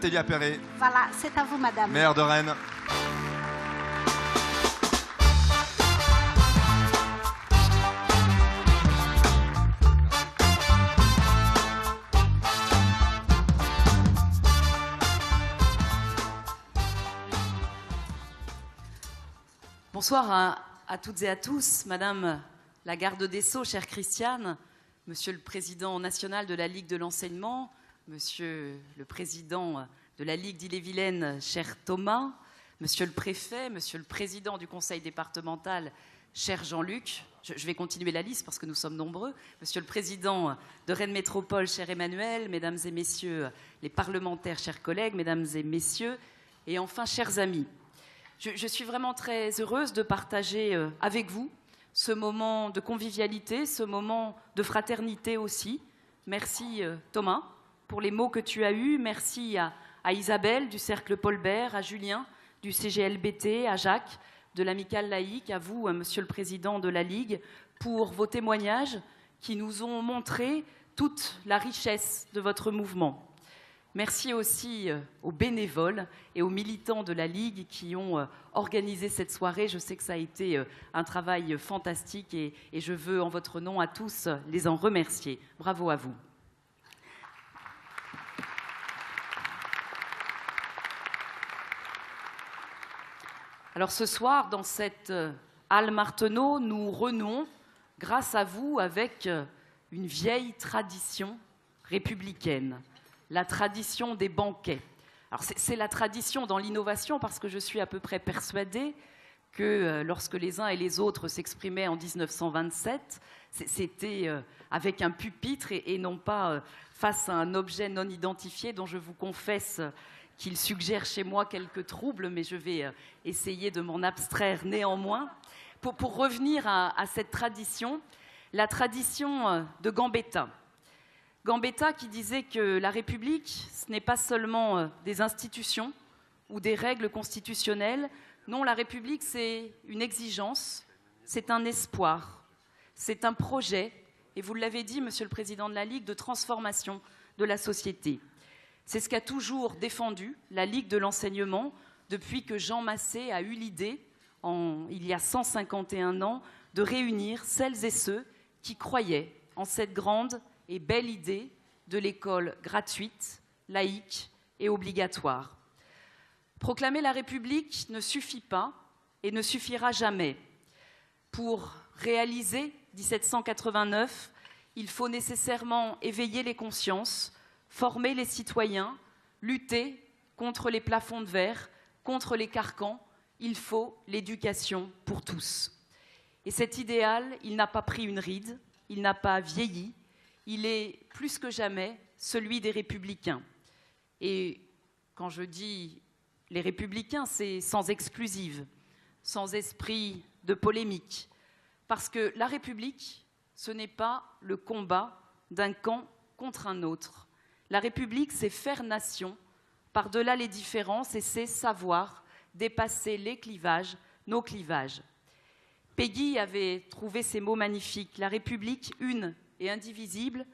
Natalia Perret. Voilà, c'est à vous, madame. Maire de Rennes. Bonsoir à toutes et à tous, Madame la garde des Sceaux, chère Christiane, Monsieur le Président national de la Ligue de l'enseignement, Monsieur le Président de la Ligue d'Ille-et-Vilaine, cher Thomas, Monsieur le Préfet, Monsieur le Président du Conseil départemental, cher Jean-Luc, je vais continuer la liste parce que nous sommes nombreux, Monsieur le Président de Rennes Métropole, cher Emmanuel, Mesdames et Messieurs les parlementaires, chers collègues, Mesdames et Messieurs, et enfin, chers amis. Je suis vraiment très heureuse de partager avec vous ce moment de convivialité, ce moment de fraternité aussi. Merci Thomas pour les mots que tu as eus. Merci à Isabelle du Cercle Paul Bert, à Julien du CGLBT, à Jacques de l'Amicale Laïque, à vous, Monsieur le Président de la Ligue, pour vos témoignages qui nous ont montré toute la richesse de votre mouvement. Merci aussi aux bénévoles et aux militants de la Ligue qui ont organisé cette soirée. Je sais que ça a été un travail fantastique et je veux, en votre nom à tous, les en remercier. Bravo à vous. Alors ce soir, dans cette halle Marteneau, nous renouons, grâce à vous, avec une vieille tradition républicaine. La tradition des banquets. Alors c'est la tradition dans l'innovation parce que je suis à peu près persuadée que lorsque les uns et les autres s'exprimaient en 1927, c'était avec un pupitre et non pas face à un objet non identifié dont je vous confesse qu'il suggère chez moi quelques troubles, mais je vais essayer de m'en abstraire néanmoins. Pour revenir à cette tradition, la tradition de Gambetta. Gambetta qui disait que la République, ce n'est pas seulement des institutions ou des règles constitutionnelles. Non, la République, c'est une exigence, c'est un espoir, c'est un projet, et vous l'avez dit, Monsieur le Président de la Ligue, de transformation de la société. C'est ce qu'a toujours défendu la Ligue de l'enseignement depuis que Jean Massé a eu l'idée, il y a 151 ans, de réunir celles et ceux qui croyaient en cette grande et belle idée de l'école gratuite, laïque et obligatoire. Proclamer la République ne suffit pas et ne suffira jamais. Pour réaliser 1789, il faut nécessairement éveiller les consciences, former les citoyens, lutter contre les plafonds de verre, contre les carcans. Il faut l'éducation pour tous. Et cet idéal, il n'a pas pris une ride, il n'a pas vieilli. Il est plus que jamais celui des républicains. Et quand je dis les républicains, c'est sans exclusive, sans esprit de polémique. Parce que la République, ce n'est pas le combat d'un camp contre un autre. La République, c'est faire nation par-delà les différences et c'est savoir dépasser les clivages, nos clivages. Peggy avait trouvé ces mots magnifiques. La République, une et indivisible,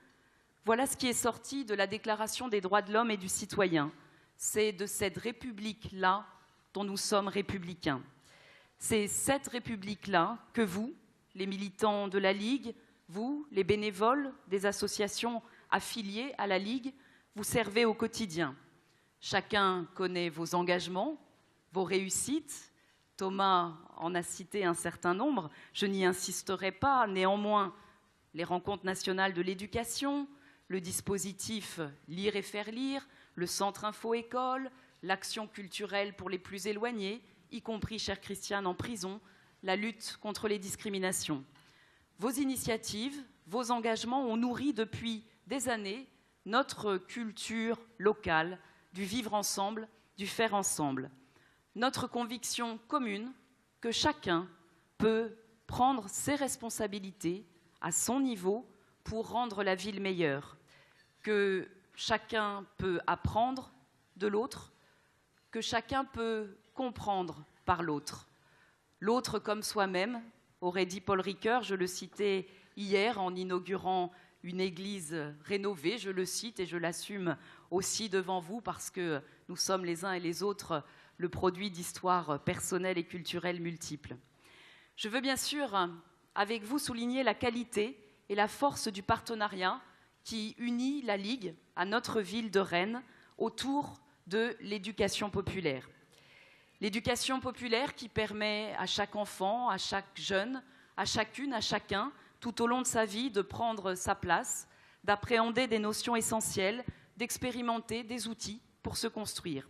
voilà ce qui est sorti de la Déclaration des droits de l'homme et du citoyen. C'est de cette République-là dont nous sommes républicains. C'est cette République-là que vous, les militants de la Ligue, vous, les bénévoles des associations affiliées à la Ligue, vous servez au quotidien. Chacun connaît vos engagements, vos réussites. Thomas en a cité un certain nombre. Je n'y insisterai pas. Néanmoins, les rencontres nationales de l'éducation, le dispositif Lire et faire lire, le centre info-école, l'action culturelle pour les plus éloignés, y compris, chère Christiane, en prison, la lutte contre les discriminations. Vos initiatives, vos engagements ont nourri depuis des années notre culture locale, du vivre ensemble, du faire ensemble. Notre conviction commune que chacun peut prendre ses responsabilités à son niveau pour rendre la ville meilleure, que chacun peut apprendre de l'autre, que chacun peut comprendre par l'autre. L'autre comme soi-même, aurait dit Paul Ricoeur, je le citais hier en inaugurant une église rénovée, je le cite et je l'assume aussi devant vous parce que nous sommes les uns et les autres le produit d'histoires personnelles et culturelles multiples. Je veux bien sûr, avec vous, souligner la qualité et la force du partenariat qui unit la Ligue à notre ville de Rennes autour de l'éducation populaire. L'éducation populaire qui permet à chaque enfant, à chaque jeune, à chacune, à chacun, tout au long de sa vie, de prendre sa place, d'appréhender des notions essentielles, d'expérimenter des outils pour se construire.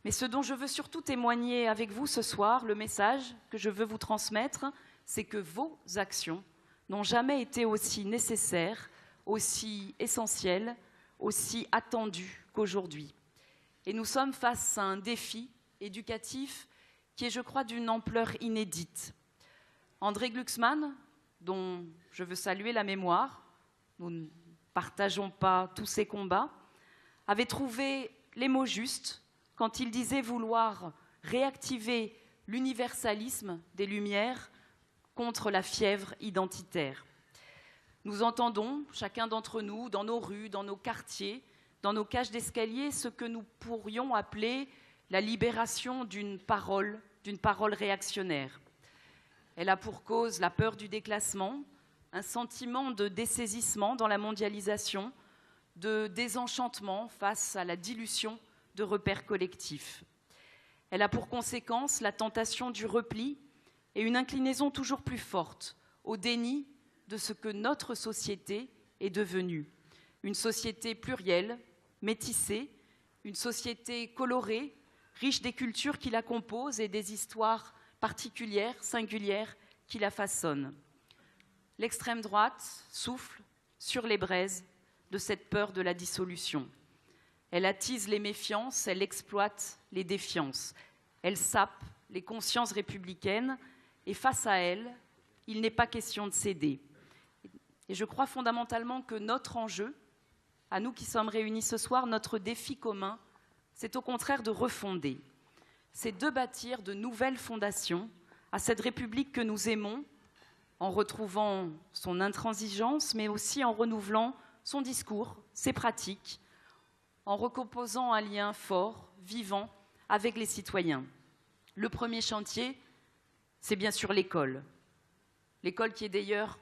Mais ce dont je veux surtout témoigner avec vous ce soir, le message que je veux vous transmettre, c'est que vos actions n'ont jamais été aussi nécessaires, aussi essentielles, aussi attendues qu'aujourd'hui. Et nous sommes face à un défi éducatif qui est, je crois, d'une ampleur inédite. André Glucksmann, dont je veux saluer la mémoire, nous ne partageons pas tous ses combats, avait trouvé les mots justes quand il disait vouloir réactiver l'universalisme des Lumières contre la fièvre identitaire. Nous entendons, chacun d'entre nous, dans nos rues, dans nos quartiers, dans nos cages d'escalier, ce que nous pourrions appeler la libération d'une parole réactionnaire. Elle a pour cause la peur du déclassement, un sentiment de dessaisissement dans la mondialisation, de désenchantement face à la dilution de repères collectifs. Elle a pour conséquence la tentation du repli et une inclinaison toujours plus forte au déni de ce que notre société est devenue. Une société plurielle, métissée, une société colorée, riche des cultures qui la composent et des histoires particulières, singulières, qui la façonnent. L'extrême droite souffle sur les braises de cette peur de la dissolution. Elle attise les méfiances, elle exploite les défiances. Elle sape les consciences républicaines et face à elle, il n'est pas question de céder. Et je crois fondamentalement que notre enjeu, à nous qui sommes réunis ce soir, notre défi commun, c'est au contraire de refonder. C'est de bâtir de nouvelles fondations à cette République que nous aimons, en retrouvant son intransigeance, mais aussi en renouvelant son discours, ses pratiques, en recomposant un lien fort, vivant, avec les citoyens. Le premier chantier, c'est bien sûr l'école. L'école qui est d'ailleurs,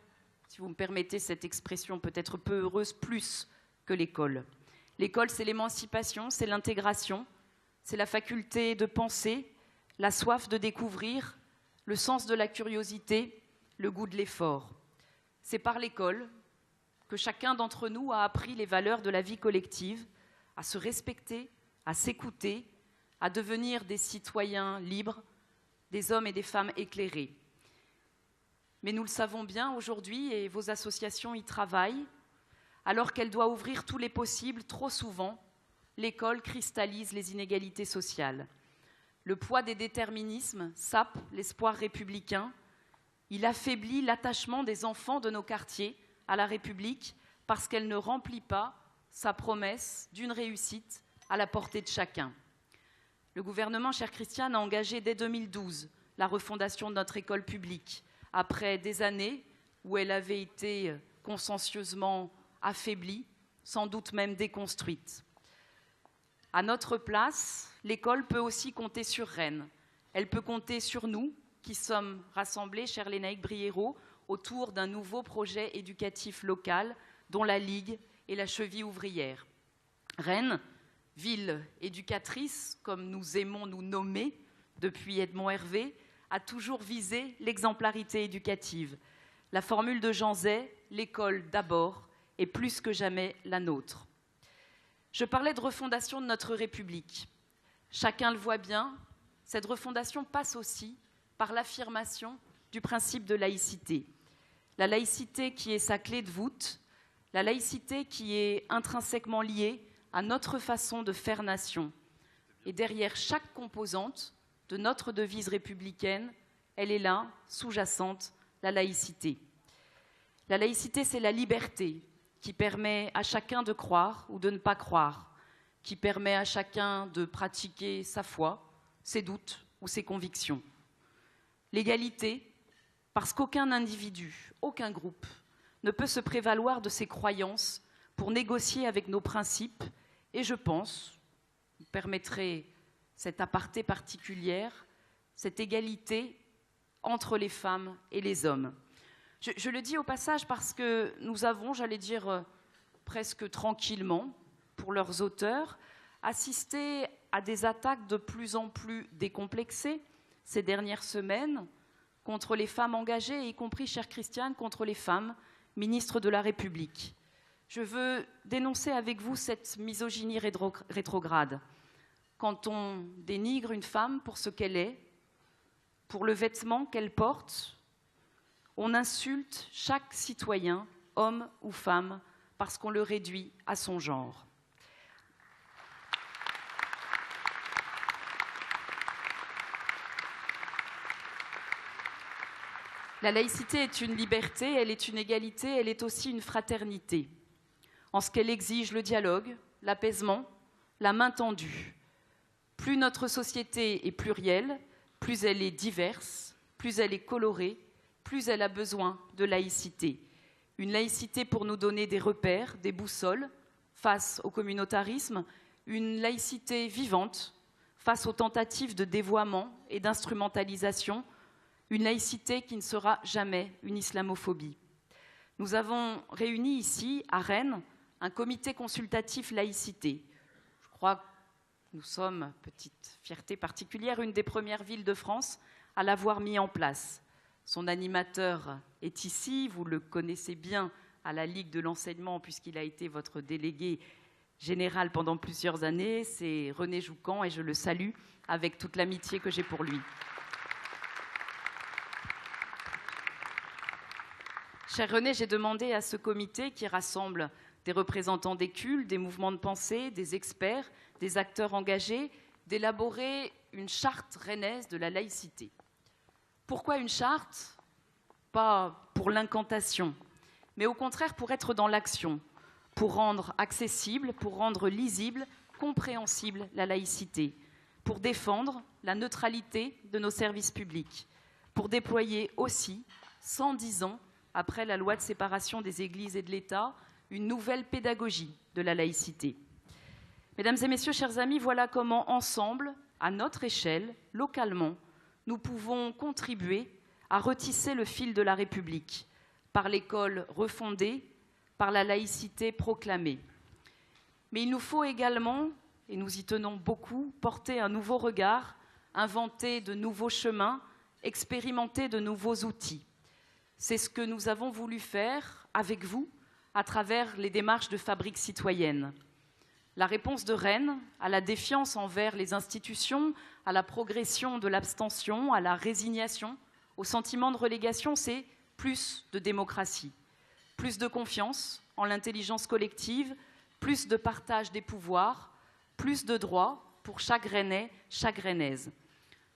si vous me permettez cette expression peut-être peu heureuse, plus que l'école. L'école, c'est l'émancipation, c'est l'intégration, c'est la faculté de penser, la soif de découvrir, le sens de la curiosité, le goût de l'effort. C'est par l'école que chacun d'entre nous a appris les valeurs de la vie collective, à se respecter, à s'écouter, à devenir des citoyens libres, des hommes et des femmes éclairés. Mais nous le savons bien aujourd'hui, et vos associations y travaillent, alors qu'elle doit ouvrir tous les possibles, trop souvent, l'école cristallise les inégalités sociales. Le poids des déterminismes sape l'espoir républicain. Il affaiblit l'attachement des enfants de nos quartiers à la République parce qu'elle ne remplit pas sa promesse d'une réussite à la portée de chacun. Le gouvernement, chère Christiane, a engagé dès 2012 la refondation de notre école publique, après des années où elle avait été consciencieusement affaiblie, sans doute même déconstruite. À notre place, l'école peut aussi compter sur Rennes. Elle peut compter sur nous, qui sommes rassemblés, chère Lénaïque Briéraud, autour d'un nouveau projet éducatif local dont la Ligue est la cheville ouvrière. Rennes, ville éducatrice, comme nous aimons nous nommer depuis Edmond Hervé, a toujours visé l'exemplarité éducative. La formule de Jean Zay, l'école d'abord, est plus que jamais la nôtre. Je parlais de refondation de notre République. Chacun le voit bien, cette refondation passe aussi par l'affirmation du principe de laïcité. La laïcité qui est sa clé de voûte, la laïcité qui est intrinsèquement liée à notre façon de faire nation. Et derrière chaque composante de notre devise républicaine, elle est là, sous-jacente, la laïcité. La laïcité, c'est la liberté qui permet à chacun de croire ou de ne pas croire, qui permet à chacun de pratiquer sa foi, ses doutes ou ses convictions. L'égalité, parce qu'aucun individu, aucun groupe ne peut se prévaloir de ses croyances pour négocier avec nos principes Et je pense, vous permettrez cette aparté particulière, cette égalité entre les femmes et les hommes. Je le dis au passage parce que nous avons, j'allais dire presque tranquillement, pour leurs auteurs, assisté à des attaques de plus en plus décomplexées ces dernières semaines contre les femmes engagées, y compris, chère Christiane, contre les femmes ministres de la République. Je veux dénoncer avec vous cette misogynie rétrograde. Quand on dénigre une femme pour ce qu'elle est, pour le vêtement qu'elle porte, on insulte chaque citoyen, homme ou femme, parce qu'on le réduit à son genre. La laïcité est une liberté, elle est une égalité, elle est aussi une fraternité, en ce qu'elle exige le dialogue, l'apaisement, la main tendue. Plus notre société est plurielle, plus elle est diverse, plus elle est colorée, plus elle a besoin de laïcité. Une laïcité pour nous donner des repères, des boussoles face au communautarisme, une laïcité vivante face aux tentatives de dévoiement et d'instrumentalisation, une laïcité qui ne sera jamais une islamophobie. Nous avons réuni ici, à Rennes, un comité consultatif laïcité. Je crois que nous sommes, petite fierté particulière, une des premières villes de France à l'avoir mis en place. Son animateur est ici, vous le connaissez bien à la Ligue de l'enseignement puisqu'il a été votre délégué général pendant plusieurs années, c'est René Joucan et je le salue avec toute l'amitié que j'ai pour lui. Cher René, j'ai demandé à ce comité qui rassemble des représentants des cultes, des mouvements de pensée, des experts, des acteurs engagés, d'élaborer une charte rennaise de la laïcité. Pourquoi une charte? Pas pour l'incantation, mais au contraire pour être dans l'action, pour rendre accessible, pour rendre lisible, compréhensible la laïcité, pour défendre la neutralité de nos services publics, pour déployer aussi, 110 ans après la loi de séparation des Églises et de l'État, une nouvelle pédagogie de la laïcité. Mesdames et messieurs, chers amis, voilà comment ensemble, à notre échelle, localement, nous pouvons contribuer à retisser le fil de la République, par l'école refondée, par la laïcité proclamée. Mais il nous faut également, et nous y tenons beaucoup, porter un nouveau regard, inventer de nouveaux chemins, expérimenter de nouveaux outils. C'est ce que nous avons voulu faire avec vous à travers les démarches de Fabrique citoyenne. La réponse de Rennes à la défiance envers les institutions, à la progression de l'abstention, à la résignation, au sentiment de relégation, c'est plus de démocratie, plus de confiance en l'intelligence collective, plus de partage des pouvoirs, plus de droits pour chaque Rennais, chaque Rennaise.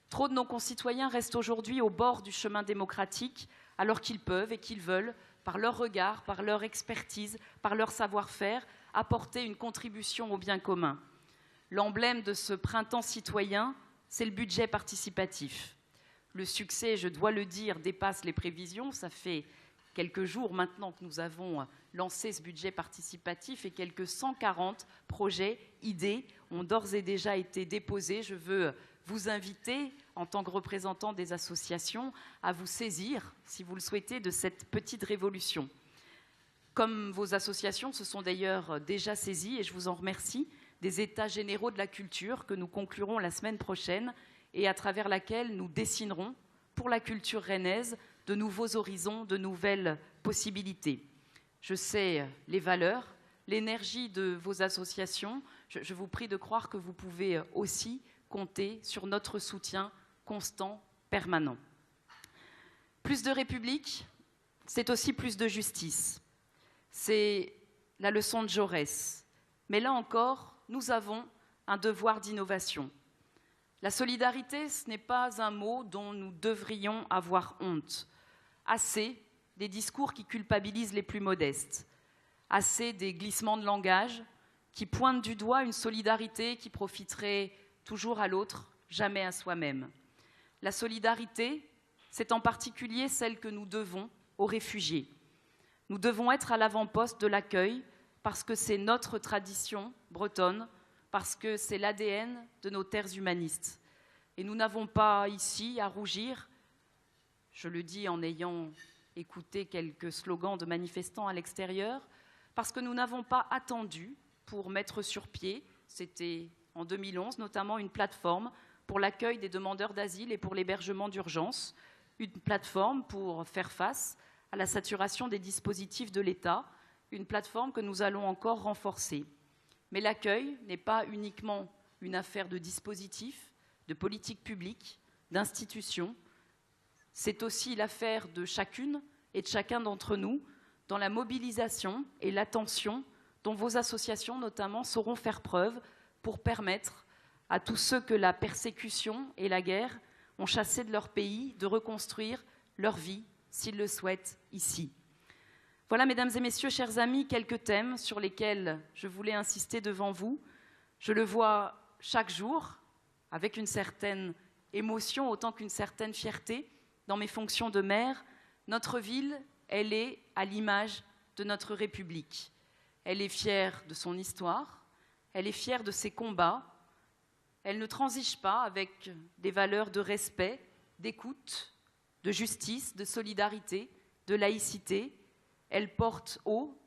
Trop de nos concitoyens restent aujourd'hui au bord du chemin démocratique alors qu'ils peuvent et qu'ils veulent, par leur regard, par leur expertise, par leur savoir-faire, apporter une contribution au bien commun. L'emblème de ce printemps citoyen, c'est le budget participatif. Le succès, je dois le dire, dépasse les prévisions. Ça fait quelques jours maintenant que nous avons lancé ce budget participatif et quelques 140 projets, idées ont d'ores et déjà été déposés. Je veux vous inviter, en tant que représentant des associations, à vous saisir, si vous le souhaitez, de cette petite révolution. Comme vos associations se sont d'ailleurs déjà saisies, et je vous en remercie, des États généraux de la culture que nous conclurons la semaine prochaine et à travers laquelle nous dessinerons, pour la culture rennaise, de nouveaux horizons, de nouvelles possibilités. Je sais les valeurs, l'énergie de vos associations. Je vous prie de croire que vous pouvez aussi compter sur notre soutien constant, permanent. Plus de République, c'est aussi plus de justice. C'est la leçon de Jaurès. Mais là encore, nous avons un devoir d'innovation. La solidarité, ce n'est pas un mot dont nous devrions avoir honte. Assez des discours qui culpabilisent les plus modestes. Assez des glissements de langage qui pointent du doigt une solidarité qui profiterait toujours à l'autre, jamais à soi-même. La solidarité, c'est en particulier celle que nous devons aux réfugiés. Nous devons être à l'avant-poste de l'accueil parce que c'est notre tradition bretonne, parce que c'est l'ADN de nos terres humanistes. Et nous n'avons pas ici à rougir, je le dis en ayant écouté quelques slogans de manifestants à l'extérieur, parce que nous n'avons pas attendu pour mettre sur pied, c'était en 2011 notamment, une plateforme pour l'accueil des demandeurs d'asile et pour l'hébergement d'urgence, une plateforme pour faire face à la saturation des dispositifs de l'État, une plateforme que nous allons encore renforcer. Mais l'accueil n'est pas uniquement une affaire de dispositifs, de politique publique, d'institutions. C'est aussi l'affaire de chacune et de chacun d'entre nous dans la mobilisation et l'attention dont vos associations notamment sauront faire preuve pour permettre à tous ceux que la persécution et la guerre ont chassés de leur pays de reconstruire leur vie, s'ils le souhaitent, ici. Voilà, mesdames et messieurs, chers amis, quelques thèmes sur lesquels je voulais insister devant vous. Je le vois chaque jour, avec une certaine émotion, autant qu'une certaine fierté, dans mes fonctions de maire. Notre ville, elle est à l'image de notre République. Elle est fière de son histoire, elle est fière de ses combats. Elle ne transige pas avec des valeurs de respect, d'écoute, de justice, de solidarité, de laïcité. Elle porte haut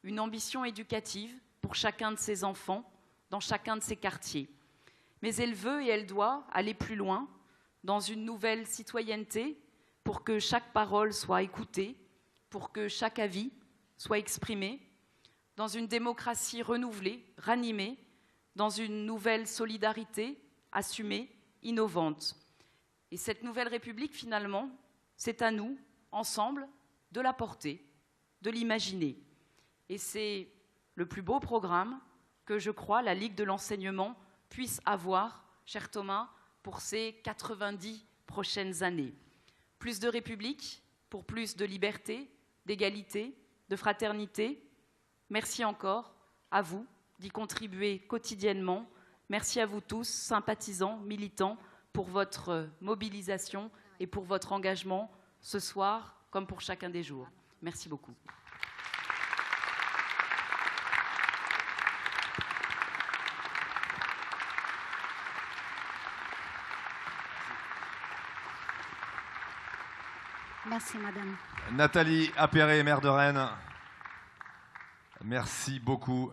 une ambition éducative pour chacun de ses enfants, dans chacun de ses quartiers. Mais elle veut et elle doit aller plus loin, dans une nouvelle citoyenneté, pour que chaque parole soit écoutée, pour que chaque avis soit exprimé, dans une démocratie renouvelée, ranimée, dans une nouvelle solidarité assumée, innovante. Et cette nouvelle République, finalement, c'est à nous, ensemble, de la porter, de l'imaginer. Et c'est le plus beau programme que, je crois, la Ligue de l'enseignement puisse avoir, cher Thomas, pour ces 90 prochaines années. Plus de République pour plus de liberté, d'égalité, de fraternité. Merci encore à vous d'y contribuer quotidiennement. Merci à vous tous, sympathisants, militants, pour votre mobilisation et pour votre engagement ce soir comme pour chacun des jours. Merci beaucoup. Merci, madame. Nathalie Appéré, maire de Rennes. Merci beaucoup.